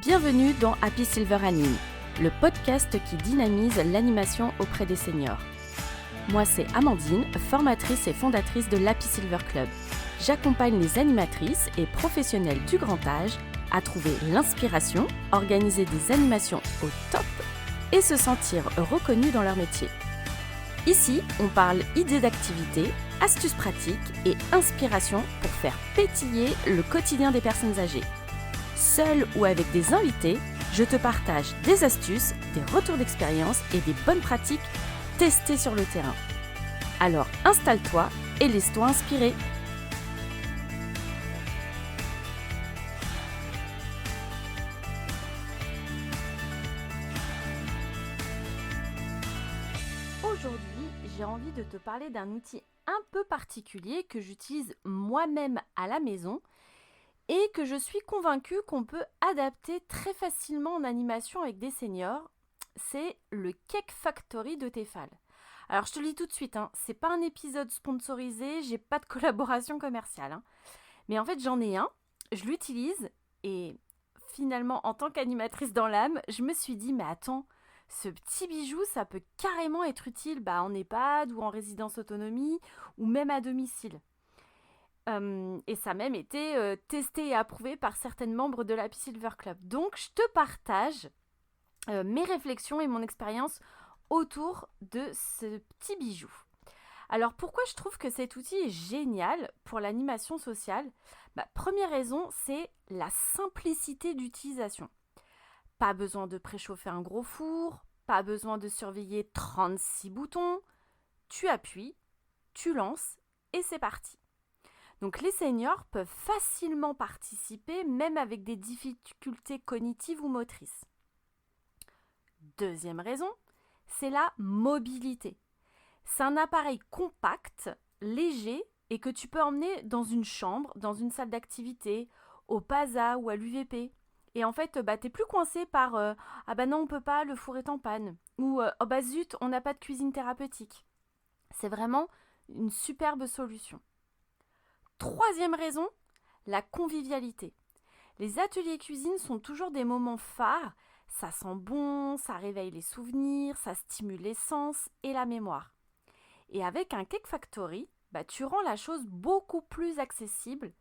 Bienvenue dans Happy Silver Anime, le podcast qui dynamise l'animation auprès des seniors. Moi, c'est Amandine, formatrice et fondatrice de l'Happy Silver Club. J'accompagne les animatrices et professionnels du grand âge à trouver l'inspiration, organiser des animations au top et se sentir reconnus dans leur métier. Ici, on parle idées d'activités, astuces pratiques et inspiration pour faire pétiller le quotidien des personnes âgées. Seul ou avec des invités, je te partage des astuces, des retours d'expérience et des bonnes pratiques testées sur le terrain. Alors installe-toi et laisse-toi inspirer. Aujourd'hui, j'ai envie de te parler d'un outil un peu particulier que j'utilise moi-même à la maison et que je suis convaincue qu'on peut adapter très facilement en animation avec des seniors. C'est le Cake Factory de Tefal. Alors je te le dis tout de suite, c'est pas un épisode sponsorisé, j'ai pas de collaboration commerciale. Mais en fait j'en ai un, je l'utilise et finalement en tant qu'animatrice dans l'âme, je me suis dit mais attends, ce petit bijou ça peut carrément être utile en EHPAD ou en résidence autonomie ou même à domicile. Et ça a même été testé et approuvé par certaines membres de l'Happy Silver Club. Donc, je te partage mes réflexions et mon expérience autour de ce petit bijou. Alors, pourquoi je trouve que cet outil est génial pour l'animation sociale ? Première raison, c'est la simplicité d'utilisation. Pas besoin de préchauffer un gros four, pas besoin de surveiller 36 boutons. Tu appuies, tu lances et c'est parti. Donc les seniors peuvent facilement participer, même avec des difficultés cognitives ou motrices. Deuxième raison, c'est la mobilité. C'est un appareil compact, léger et que tu peux emmener dans une chambre, dans une salle d'activité, au PASA ou à l'UVP. Et en fait, t'es plus coincé par « Ah bah non, on peut pas, le four est en panne » ou « Oh bah zut, on n'a pas de cuisine thérapeutique ». C'est vraiment une superbe solution. Troisième raison, la convivialité. Les ateliers cuisine sont toujours des moments phares. Ça sent bon, ça réveille les souvenirs, ça stimule les sens et la mémoire. Et avec un Cake Factory, tu rends la chose beaucoup plus accessible,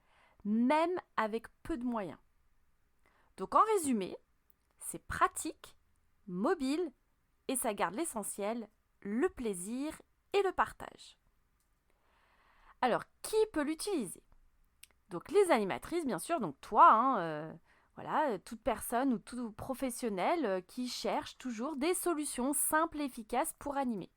même avec peu de moyens. Donc en résumé, c'est pratique, mobile et ça garde l'essentiel, le plaisir et le partage. Alors, qui peut l'utiliser ? Donc les animatrices, bien sûr, donc toi, toute personne ou tout professionnel qui cherche toujours des solutions simples et efficaces pour animer.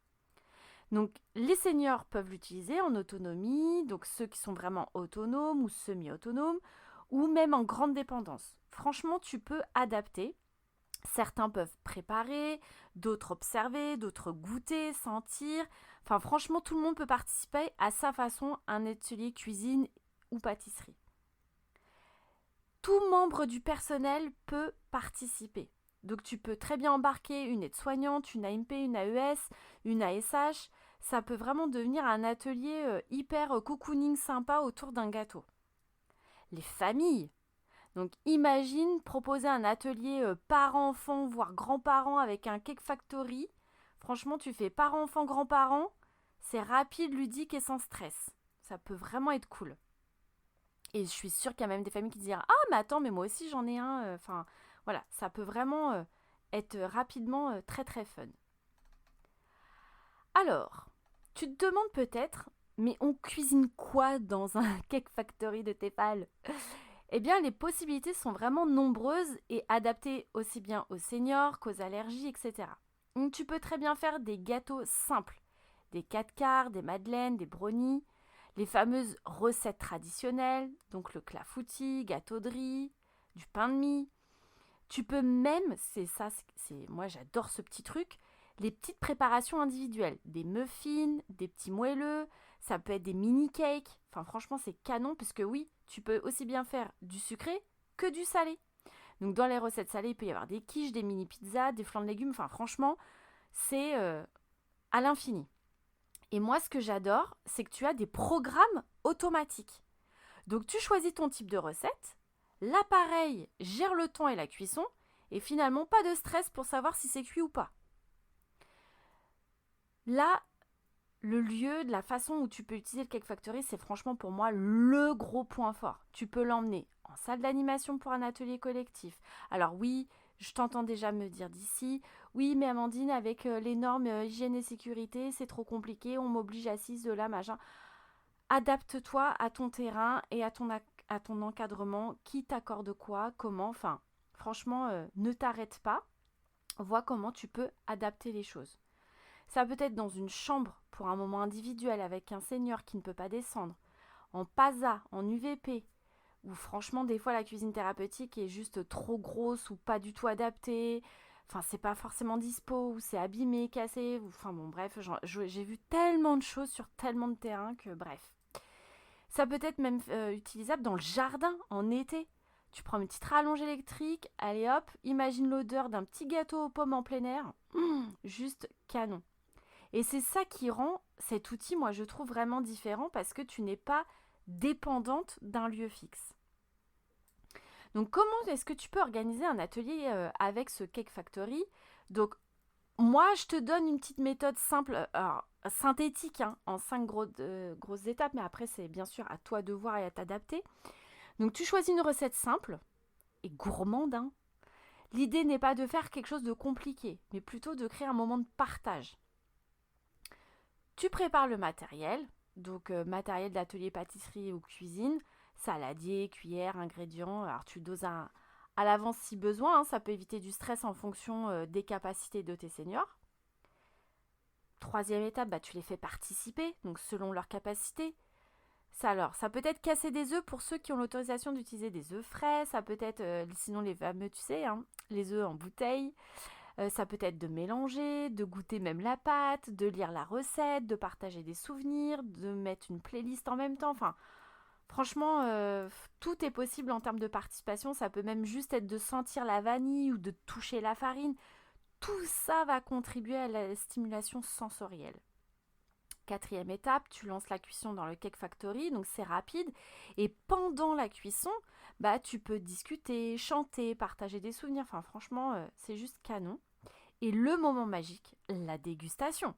Donc les seniors peuvent l'utiliser en autonomie, donc ceux qui sont vraiment autonomes ou semi-autonomes, ou même en grande dépendance. Franchement, tu peux adapter. Certains peuvent préparer, d'autres observer, d'autres goûter, sentir. Enfin, franchement, tout le monde peut participer à sa façon à un atelier cuisine ou pâtisserie. Tout membre du personnel peut participer. Donc tu peux très bien embarquer une aide-soignante, une AMP, une AES, une ASH. Ça peut vraiment devenir un atelier hyper cocooning sympa autour d'un gâteau. Les familles. Donc imagine proposer un atelier parents-enfants, voire grands-parents avec un Cake Factory. Franchement, tu fais parents-enfants, grands-parents. C'est rapide, ludique et sans stress. Ça peut vraiment être cool. Et je suis sûre qu'il y a même des familles qui diront « Ah, mais attends, mais moi aussi j'en ai un. » Enfin, voilà, ça peut vraiment être rapidement très très fun. Alors, tu te demandes peut-être, mais on cuisine quoi dans un Cake Factory de Tefal ? Eh bien, les possibilités sont vraiment nombreuses et adaptées aussi bien aux seniors qu'aux allergies, etc. Donc, tu peux très bien faire des gâteaux simples, des 4 quarts, des madeleines, des brownies, les fameuses recettes traditionnelles, donc le clafoutis, gâteau de riz, du pain de mie. Tu peux même, moi j'adore ce petit truc, les petites préparations individuelles, des muffins, des petits moelleux, ça peut être des mini cakes. Enfin franchement c'est canon puisque oui, tu peux aussi bien faire du sucré que du salé. Donc dans les recettes salées, il peut y avoir des quiches, des mini pizzas, des flancs de légumes. Enfin franchement, c'est à l'infini. Et moi, ce que j'adore, c'est que tu as des programmes automatiques. Donc, tu choisis ton type de recette, L'appareil gère le temps et la cuisson, et finalement pas de stress pour savoir si c'est cuit ou pas. Là, le lieu, de la façon où tu peux utiliser le Cake Factory, c'est franchement pour moi le gros point fort. Tu peux l'emmener en salle d'animation pour un atelier collectif. Alors oui, je t'entends déjà me dire d'ici, oui mais Amandine, avec les normes hygiène et sécurité, c'est trop compliqué, on m'oblige assise de là, machin. Adapte-toi à ton terrain et à ton encadrement, qui t'accorde quoi, comment, enfin, franchement, ne t'arrête pas, vois comment tu peux adapter les choses. Ça peut être dans une chambre pour un moment individuel avec un senior qui ne peut pas descendre, en PASA, en UVP, où franchement des fois la cuisine thérapeutique est juste trop grosse ou pas du tout adaptée, enfin c'est pas forcément dispo, ou c'est abîmé, cassé, enfin bon bref, j'ai vu tellement de choses sur tellement de terrains que bref. Ça peut être même utilisable dans le jardin en été. Tu prends une petite rallonge électrique, allez hop, imagine l'odeur d'un petit gâteau aux pommes en plein air, juste canon. Et c'est ça qui rend cet outil, moi je trouve vraiment différent parce que tu n'es pas dépendante d'un lieu fixe. Donc comment est-ce que tu peux organiser un atelier avec ce Cake Factory? Donc moi je te donne une petite méthode simple, alors, synthétique, hein, en 5 grosses étapes, mais après c'est bien sûr à toi de voir et à t'adapter. Donc tu choisis une recette simple et gourmande, hein. L'idée n'est pas de faire quelque chose de compliqué, mais plutôt de créer un moment de partage. Tu prépares le matériel, donc matériel d'atelier pâtisserie ou cuisine, saladier, cuillère, ingrédients. Alors tu doses à l'avance si besoin, hein, ça peut éviter du stress en fonction des capacités de tes seniors. Troisième étape, tu les fais participer, donc selon leurs capacités. Ça peut être casser des œufs pour ceux qui ont l'autorisation d'utiliser des œufs frais, ça peut être, sinon les fameux, tu sais, hein, les œufs en bouteille. Ça peut être de mélanger, de goûter même la pâte, de lire la recette, de partager des souvenirs, de mettre une playlist en même temps. Enfin, franchement, tout est possible en termes de participation. Ça peut même juste être de sentir la vanille ou de toucher la farine. Tout ça va contribuer à la stimulation sensorielle. Quatrième étape, tu lances la cuisson dans le Cake Factory, donc c'est rapide. Et pendant la cuisson, tu peux discuter, chanter, partager des souvenirs. Enfin, franchement, c'est juste canon. Et le moment magique, la dégustation.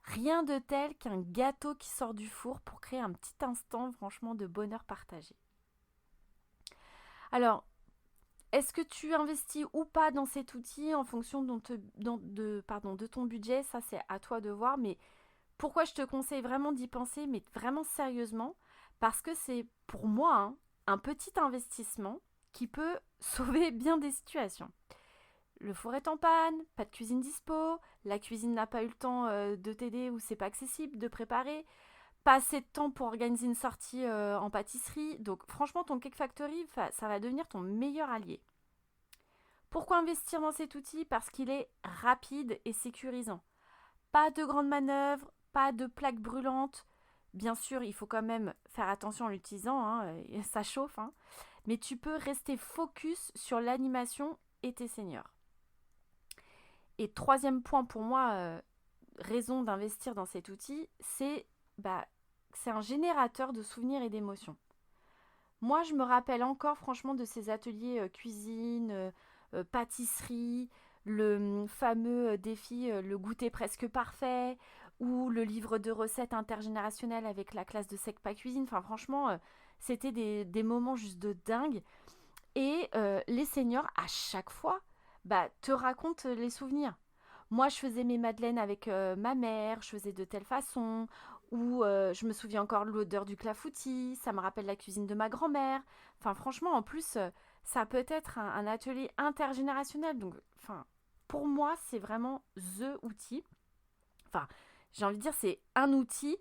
Rien de tel qu'un gâteau qui sort du four pour créer un petit instant franchement de bonheur partagé. Alors, est-ce que tu investis ou pas dans cet outil en fonction de ton budget? Ça, c'est à toi de voir. Mais pourquoi je te conseille vraiment d'y penser, mais vraiment sérieusement? Parce que c'est pour moi un petit investissement qui peut sauver bien des situations. Le four est en panne, pas de cuisine dispo, la cuisine n'a pas eu le temps de t'aider ou c'est pas accessible de préparer, pas assez de temps pour organiser une sortie en pâtisserie. Donc franchement, ton Cake Factory, ça va devenir ton meilleur allié. Pourquoi investir dans cet outil? Parce qu'il est rapide et sécurisant. Pas de grandes manœuvres, pas de plaques brûlantes. Bien sûr, il faut quand même faire attention en l'utilisant, hein, ça chauffe, hein. Mais tu peux rester focus sur l'animation et tes seniors. Et troisième point pour moi, raison d'investir dans cet outil, c'est un générateur de souvenirs et d'émotions. Moi, je me rappelle encore franchement de ces ateliers cuisine, pâtisserie, le fameux défi le goûter presque parfait, ou le livre de recettes intergénérationnelles avec la classe de Secpa Cuisine. Enfin, franchement, c'était des moments juste de dingue. Et les seniors, à chaque fois, te racontent les souvenirs. Moi, je faisais mes madeleines avec ma mère, je faisais de telle façon, ou je me souviens encore de l'odeur du clafoutis, ça me rappelle la cuisine de ma grand-mère. Enfin, franchement, en plus, ça peut être un atelier intergénérationnel. Donc, enfin, pour moi, c'est vraiment THE outil. Enfin, j'ai envie de dire, c'est un outil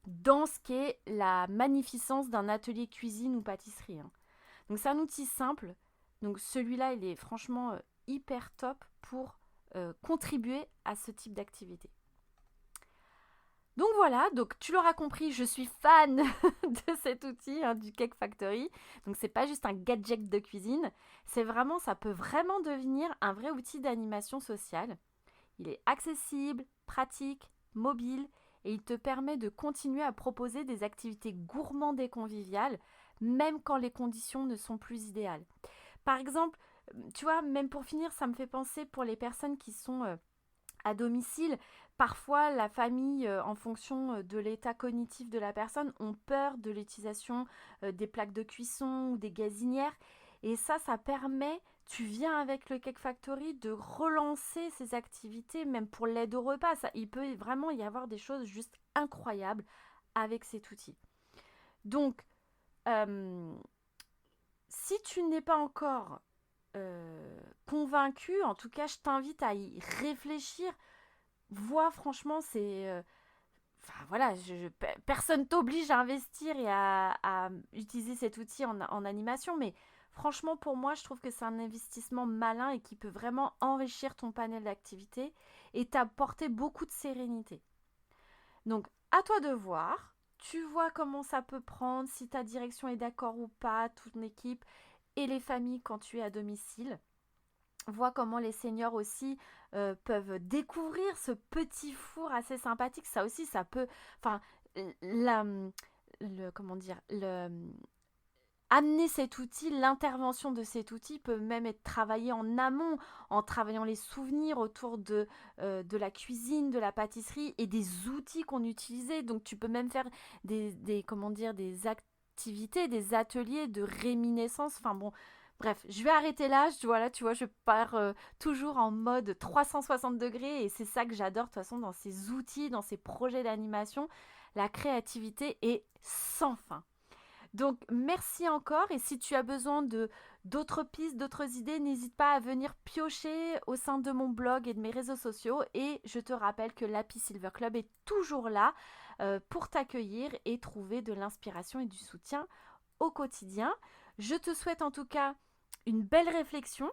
dans ce qu'est la magnificence d'un atelier cuisine ou pâtisserie, hein. Donc c'est un outil simple. Donc celui-là, il est franchement hyper top pour contribuer à ce type d'activité. Donc voilà, donc tu l'auras compris, je suis fan de cet outil, hein, du Cake Factory. Donc c'est pas juste un gadget de cuisine, ça peut vraiment devenir un vrai outil d'animation sociale. Il est accessible, pratique, mobile et il te permet de continuer à proposer des activités gourmandes et conviviales, même quand les conditions ne sont plus idéales. Par exemple, tu vois, même pour finir, ça me fait penser pour les personnes qui sont à domicile. Parfois, la famille, en fonction de l'état cognitif de la personne, ont peur de l'utilisation des plaques de cuisson ou des gazinières. Et ça permet, tu viens avec le Cake Factory, de relancer ces activités, même pour l'aide au repas. Il peut vraiment y avoir des choses juste incroyables avec cet outil. Donc, si tu n'es pas encore convaincu, en tout cas, je t'invite à y réfléchir. Vois, franchement, enfin voilà, personne t'oblige à investir et à utiliser cet outil en animation, mais franchement, pour moi, je trouve que c'est un investissement malin et qui peut vraiment enrichir ton panel d'activités et t'apporter beaucoup de sérénité. Donc, à toi de voir. Tu vois comment ça peut prendre, si ta direction est d'accord ou pas, ton équipe et les familles quand tu es à domicile. Vois comment les seniors aussi peuvent découvrir ce petit four assez sympathique. Ça aussi, ça peut... Enfin, comment dire, amener cet outil, l'intervention de cet outil peut même être travaillée en amont, en travaillant les souvenirs autour de la cuisine, de la pâtisserie et des outils qu'on utilisait. Donc tu peux même faire comment dire, des activités, des ateliers de réminiscence. Enfin bon, bref, je vais arrêter là. Voilà, tu vois, je pars toujours en mode 360 degrés et c'est ça que j'adore de toute façon dans ces outils, dans ces projets d'animation. La créativité est sans fin. Donc, merci encore. Et si tu as besoin d'autres pistes, d'autres idées, n'hésite pas à venir piocher au sein de mon blog et de mes réseaux sociaux. Et je te rappelle que l'Happy Silver Club est toujours là pour t'accueillir et trouver de l'inspiration et du soutien au quotidien. Je te souhaite en tout cas une belle réflexion.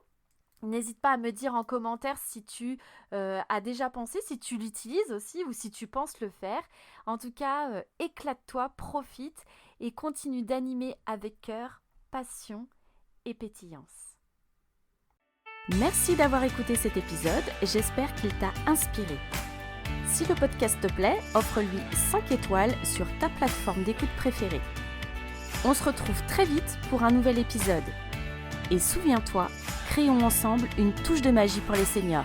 N'hésite pas à me dire en commentaire si tu as déjà pensé, si tu l'utilises aussi ou si tu penses le faire. En tout cas, éclate-toi, profite et continue d'animer avec cœur, passion et pétillance. Merci d'avoir écouté cet épisode, j'espère qu'il t'a inspiré. Si le podcast te plaît, offre-lui 5 étoiles sur ta plateforme d'écoute préférée. On se retrouve très vite pour un nouvel épisode. Et souviens-toi, créons ensemble une touche de magie pour les seniors.